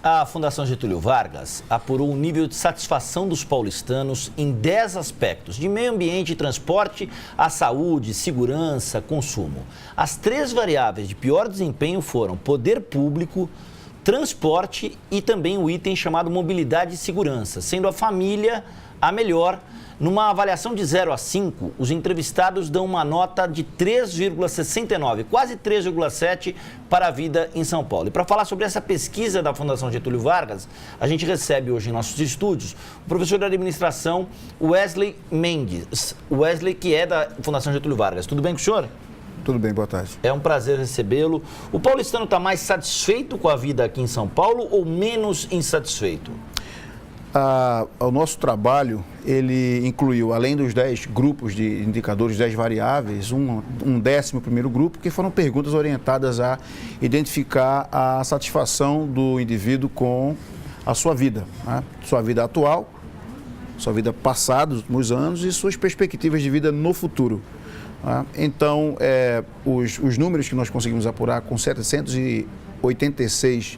A Fundação Getúlio Vargas apurou o nível de satisfação dos paulistanos em 10 aspectos, de meio ambiente e transporte a saúde, segurança, consumo. As 3 variáveis de pior desempenho foram poder público, transporte e também o item chamado mobilidade e segurança, sendo a família a melhor. Numa avaliação de 0 a 5, os entrevistados dão uma nota de 3,69, quase 3,7 para a vida em São Paulo. E para falar sobre essa pesquisa da Fundação Getúlio Vargas, a gente recebe hoje em nossos estúdios o professor de administração Wesley Mendes. Wesley, que é da Fundação Getúlio Vargas. Tudo bem com o senhor? Tudo bem, boa tarde. É um prazer recebê-lo. O paulistano está mais satisfeito com a vida aqui em São Paulo ou menos insatisfeito? O nosso trabalho, ele incluiu, além dos 10 grupos de indicadores, 10 variáveis, um 11º grupo, que foram perguntas orientadas a identificar a satisfação do indivíduo com a sua vida, né? Sua vida atual, sua vida passada, nos últimos anos, e suas perspectivas de vida no futuro. Né? Então, os números que nós conseguimos apurar com 786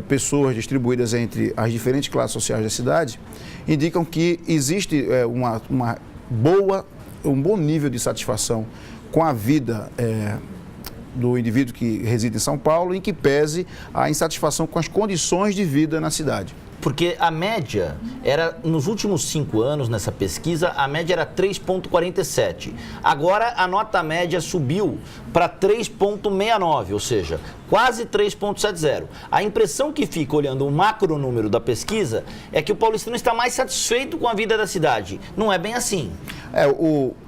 pessoas distribuídas entre as diferentes classes sociais da cidade, indicam que existe um bom nível de satisfação com a vida do indivíduo que reside em São Paulo, em que pese a insatisfação com as condições de vida na cidade. Porque a média era, nos últimos 5 anos, nessa pesquisa, a média era 3,47. Agora, a nota média subiu para 3,69, ou seja, quase 3,70. A impressão que fica olhando o macro número da pesquisa é que o paulistano está mais satisfeito com a vida da cidade. Não é bem assim.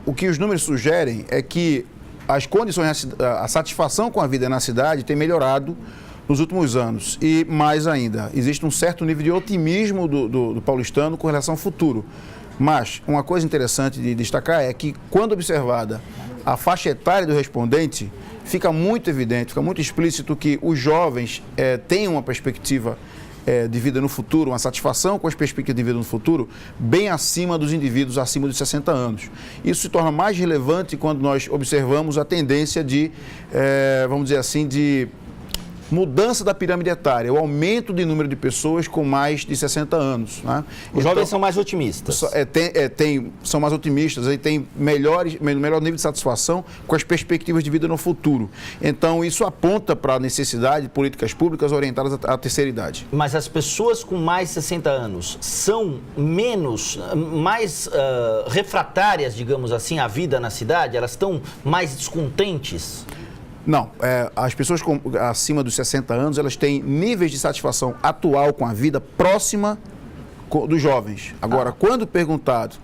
O que os números sugerem é que as condições, a satisfação com a vida na cidade tem melhorado nos últimos anos. E mais ainda, existe um certo nível de otimismo do paulistano com relação ao futuro. Mas uma coisa interessante de destacar é que, quando observada a faixa etária do respondente, fica muito evidente, fica muito explícito que os jovens têm uma perspectiva de vida no futuro, uma satisfação com as perspectivas de vida no futuro, bem acima dos indivíduos acima de 60 anos. Isso se torna mais relevante quando nós observamos a tendência de, vamos dizer assim, de mudança da pirâmide etária, o aumento de número de pessoas com mais de 60 anos. Né? Os jovens são mais otimistas. São mais otimistas e têm melhor nível de satisfação com as perspectivas de vida no futuro. Então, isso aponta para a necessidade de políticas públicas orientadas à terceira idade. Mas as pessoas com mais de 60 anos são mais refratárias, digamos assim, à vida na cidade? Elas estão mais descontentes? Não, as pessoas acima dos 60 anos, elas têm níveis de satisfação atual com a vida próxima dos jovens. Agora, quando perguntado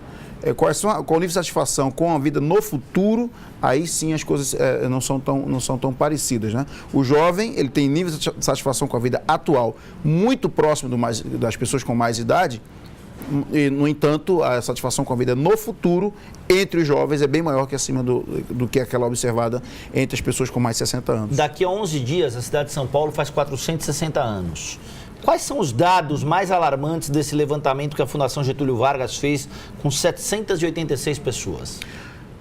qual o nível de satisfação com a vida no futuro, aí sim as coisas não são tão parecidas, né? O jovem, ele tem nível de satisfação com a vida atual muito próximo das pessoas com mais idade. E, no entanto, a satisfação com a vida no futuro entre os jovens é bem maior que acima do que aquela observada entre as pessoas com mais de 60 anos. Daqui a 11 dias, a cidade de São Paulo faz 460 anos. Quais são os dados mais alarmantes desse levantamento que a Fundação Getúlio Vargas fez com 786 pessoas?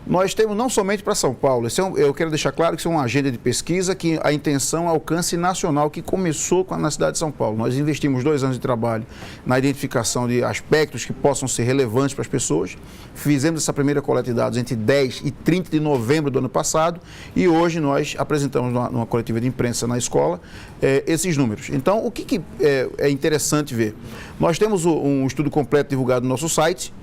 Nós temos não somente para São Paulo, eu quero deixar claro que isso é uma agenda de pesquisa que a intenção é alcance nacional, que começou na cidade de São Paulo. Nós investimos 2 anos de trabalho na identificação de aspectos que possam ser relevantes para as pessoas. Fizemos essa primeira coleta de dados entre 10 e 30 de novembro do ano passado e hoje nós apresentamos numa coletiva de imprensa na escola esses números. Então, o que é interessante ver? Nós temos um estudo completo divulgado no nosso site.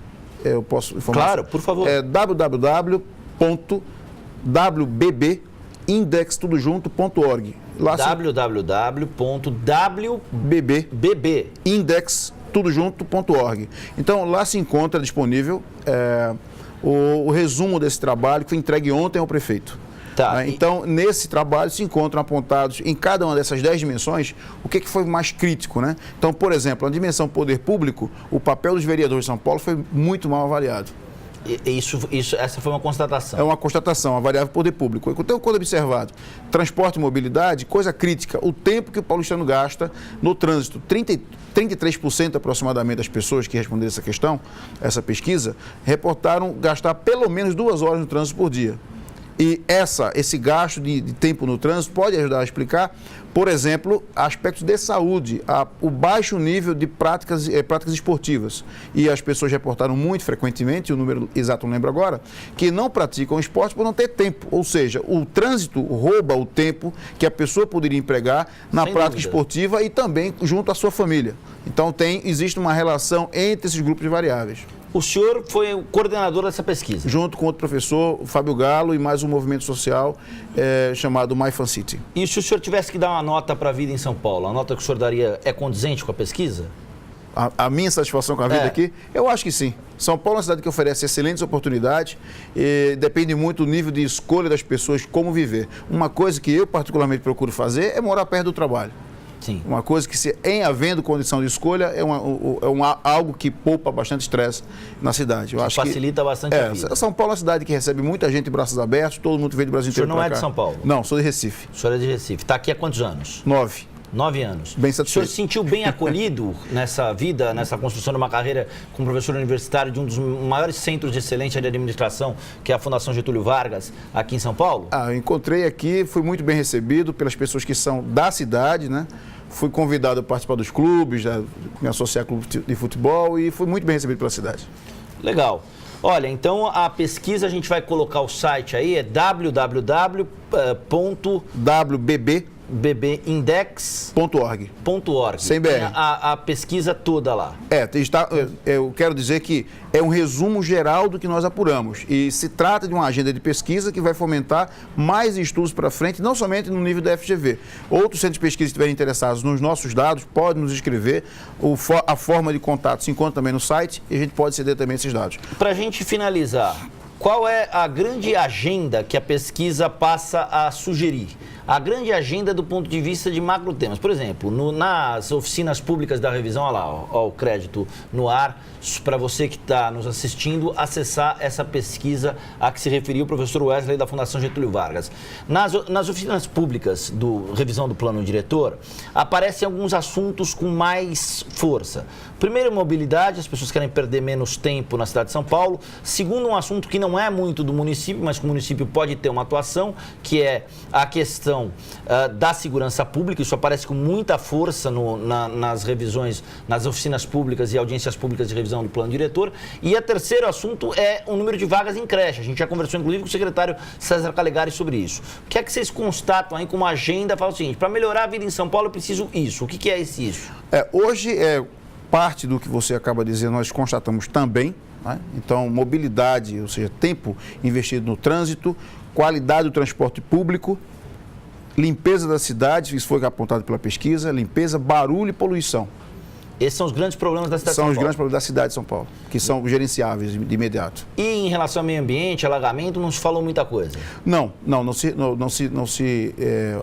Eu posso informar? Claro, por favor. www.wbbindextudojunto.org. www.wbbindextudojunto.org. Então, lá se encontra disponível o resumo desse trabalho que foi entregue ontem ao prefeito. Tá. Então, nesse trabalho se encontram apontados em cada uma dessas 10 dimensões o que foi mais crítico, né? Então, por exemplo, na dimensão poder público, o papel dos vereadores de São Paulo foi muito mal avaliado. Essa foi uma constatação. É uma constatação, a variável poder público. Então, quando observado transporte e mobilidade, coisa crítica, o tempo que o paulistano gasta no trânsito. 33% aproximadamente das pessoas que responderam essa pesquisa, reportaram gastar pelo menos 2 horas no trânsito por dia. E esse gasto de tempo no trânsito pode ajudar a explicar Por exemplo, aspectos de saúde, o baixo nível de práticas esportivas. E as pessoas reportaram muito frequentemente, o número exato não lembro agora, que não praticam esporte por não ter tempo. Ou seja, o trânsito rouba o tempo que a pessoa poderia empregar na prática esportiva e também junto à sua família. Então existe uma relação entre esses grupos de variáveis. O senhor foi o coordenador dessa pesquisa? Junto com outro professor, o Fábio Galo, e mais um movimento social chamado My Fan City. E se o senhor tivesse que dar uma nota para a vida em São Paulo, a nota que o senhor daria é condizente com a pesquisa? A minha satisfação com a vida aqui? Eu acho que sim. São Paulo é uma cidade que oferece excelentes oportunidades e depende muito do nível de escolha das pessoas como viver. Uma coisa que eu particularmente procuro fazer é morar perto do trabalho. Sim. Uma coisa que, em havendo condição de escolha, é algo que poupa bastante estresse na cidade. Eu acho facilita bastante a vida. São Paulo é uma cidade que recebe muita gente de braços abertos, todo mundo veio do Brasil inteiro. O senhor não é de São Paulo? Não, sou de Recife. O senhor é de Recife. Está aqui há quantos anos? 9. 9 anos. Bem satisfeito. O senhor se sentiu bem acolhido nessa vida, nessa construção de uma carreira como professor universitário de um dos maiores centros de excelência de administração, que é a Fundação Getúlio Vargas, aqui em São Paulo? Eu encontrei aqui, fui muito bem recebido pelas pessoas que são da cidade, né? Fui convidado a participar dos clubes, me associar a clube de futebol e fui muito bem recebido pela cidade. Legal. Olha, então a pesquisa a gente vai colocar o site aí, é www.bbindex.org. Sem BR. Tem a pesquisa toda lá. Eu quero dizer que é um resumo geral do que nós apuramos. E se trata de uma agenda de pesquisa que vai fomentar mais estudos para frente, não somente no nível da FGV. Outros centros de pesquisa que estiverem interessados nos nossos dados, podem nos escrever. A forma de contato se encontra também no site e a gente pode ceder também esses dados. Para a gente finalizar, qual é a grande agenda que a pesquisa passa a sugerir? A grande agenda do ponto de vista de macro temas. Por exemplo, nas oficinas públicas da revisão, olha lá, ó, o crédito no ar, para você que está nos assistindo, acessar essa pesquisa a que se referiu o professor Wesley da Fundação Getúlio Vargas. Nas oficinas públicas do revisão do plano diretor, aparecem alguns assuntos com mais força. Primeiro, mobilidade, as pessoas querem perder menos tempo na cidade de São Paulo. Segundo, um assunto que não é muito do município, mas que o município pode ter uma atuação, que é a questão da segurança pública. Isso aparece com muita força nas revisões, nas oficinas públicas e audiências públicas de revisão do plano diretor. E o terceiro assunto é o número de vagas em creche. A gente já conversou, inclusive, com o secretário César Calegari sobre isso. O que é que vocês constatam aí como agenda? Fala o seguinte, para melhorar a vida em São Paulo, eu preciso isso. O que é isso? Hoje, parte do que você acaba de dizer, nós constatamos também, né? Então, mobilidade, ou seja, tempo investido no trânsito, qualidade do transporte público, limpeza da cidade, isso foi apontado pela pesquisa, limpeza, barulho e poluição. Esses são os grandes problemas da cidade de São Paulo? São os grandes problemas da cidade de São Paulo, que são gerenciáveis de imediato. E em relação ao meio ambiente, alagamento, não se falou muita coisa?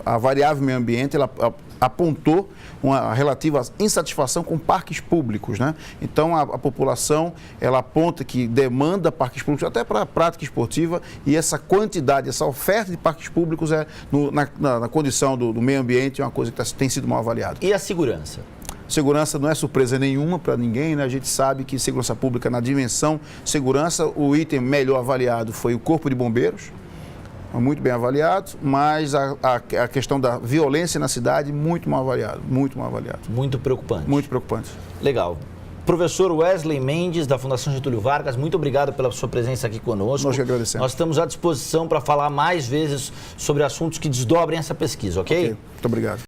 A variável meio ambiente, ela apontou uma relativa insatisfação com parques públicos, né? Então, a população, ela aponta que demanda parques públicos até para a prática esportiva e essa quantidade, essa oferta de parques públicos na condição do meio ambiente é uma coisa que tem sido mal avaliada. E a segurança? Segurança não é surpresa nenhuma para ninguém, né? A gente sabe que segurança pública, na dimensão segurança, o item melhor avaliado foi o Corpo de Bombeiros, muito bem avaliado, mas a questão da violência na cidade, muito mal avaliado, muito mal avaliado. Muito preocupante. Muito preocupante. Legal. Professor Wesley Mendes, da Fundação Getúlio Vargas, muito obrigado pela sua presença aqui conosco. Nós que agradecemos. Nós estamos à disposição para falar mais vezes sobre assuntos que desdobrem essa pesquisa, ok? Muito obrigado.